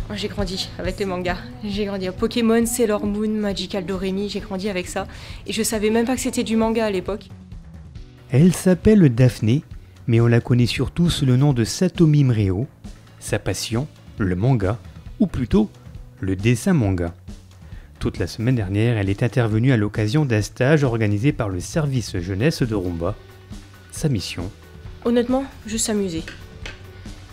Moi, j'ai grandi avec les mangas. J'ai grandi à Pokémon, Sailor Moon, Magical Doremi, j'ai grandi avec ça. Et je savais même pas que c'était du manga à l'époque. Elle s'appelle Daphné, mais on la connaît surtout sous le nom de Satomi Mreo. Sa passion, le manga, ou plutôt le dessin manga. Toute la semaine dernière, elle est intervenue à l'occasion d'un stage organisé par le service jeunesse de Rumba. Sa mission? Honnêtement, juste s'amuser.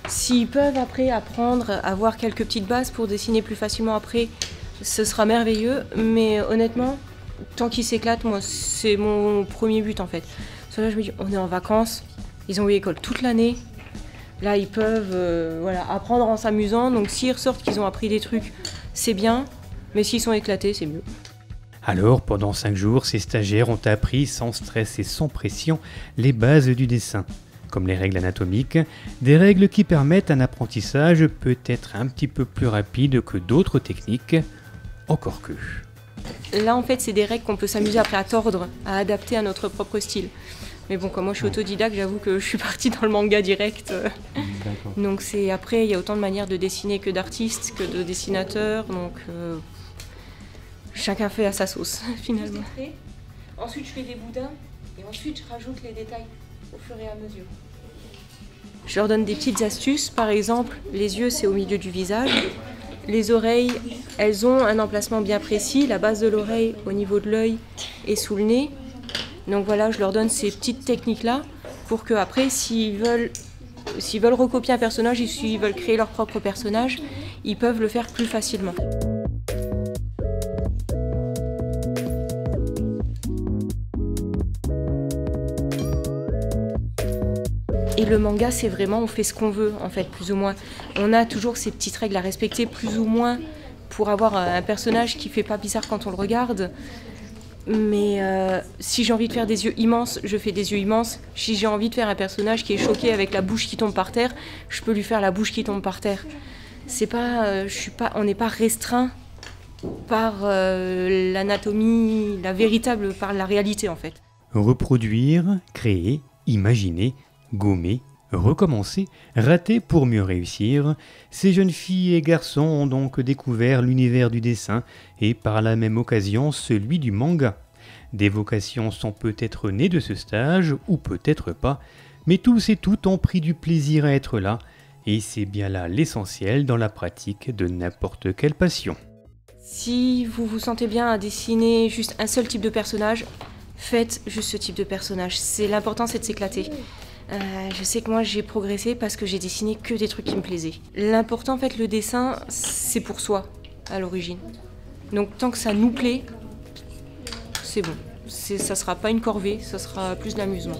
S'ils peuvent après apprendre, avoir quelques petites bases pour dessiner plus facilement après, ce sera merveilleux. Mais honnêtement, tant qu'ils s'éclatent, moi, c'est mon premier but en fait. Parce que là, je me dis, on est en vacances, ils ont eu école toute l'année. Là, ils peuvent apprendre en s'amusant. Donc s'ils ressortent qu'ils ont appris des trucs, c'est bien. Mais s'ils sont éclatés, c'est mieux. Alors, pendant 5 jours, ces stagiaires ont appris sans stress et sans pression les bases du dessin, comme les règles anatomiques, des règles qui permettent un apprentissage peut-être un petit peu plus rapide que d'autres techniques, encore que. Là, en fait, c'est des règles qu'on peut s'amuser après à tordre, à adapter à notre propre style. Mais bon, comme moi je suis autodidacte, j'avoue que je suis partie dans le manga direct. Donc après, il y a autant de manières de dessiner que d'artistes, que de dessinateurs. Donc chacun fait à sa sauce, finalement. Ensuite, je fais des boudins et ensuite, je rajoute les détails au fur et à mesure. Je leur donne des petites astuces. Par exemple, les yeux, c'est au milieu du visage. Les oreilles, elles ont un emplacement bien précis. La base de l'oreille au niveau de l'œil et sous le nez. Donc voilà, je leur donne ces petites techniques-là pour qu'après, s'ils veulent recopier un personnage, s'ils veulent créer leur propre personnage, ils peuvent le faire plus facilement. Et le manga, c'est vraiment, on fait ce qu'on veut, en fait, plus ou moins. On a toujours ces petites règles à respecter, plus ou moins, pour avoir un personnage qui fait pas bizarre quand on le regarde. Mais si j'ai envie de faire des yeux immenses, je fais des yeux immenses. Si j'ai envie de faire un personnage qui est choqué avec la bouche qui tombe par terre, je peux lui faire la bouche qui tombe par terre. C'est pas, on n'est pas restreint par l'anatomie, par la réalité en fait. Reproduire, créer, imaginer, gommer, recommencer, rater pour mieux réussir, ces jeunes filles et garçons ont donc découvert l'univers du dessin et par la même occasion celui du manga. Des vocations sont peut-être nées de ce stage ou peut-être pas, mais tous et toutes ont pris du plaisir à être là et c'est bien là l'essentiel dans la pratique de n'importe quelle passion. Si vous vous sentez bien à dessiner juste un seul type de personnage, faites juste ce type de personnage. L'important c'est de s'éclater. Je sais que moi j'ai progressé parce que j'ai dessiné que des trucs qui me plaisaient. L'important en fait, le dessin, c'est pour soi à l'origine. Donc tant que ça nous plaît, c'est bon. Ça sera pas une corvée, ça sera plus de l'amusement.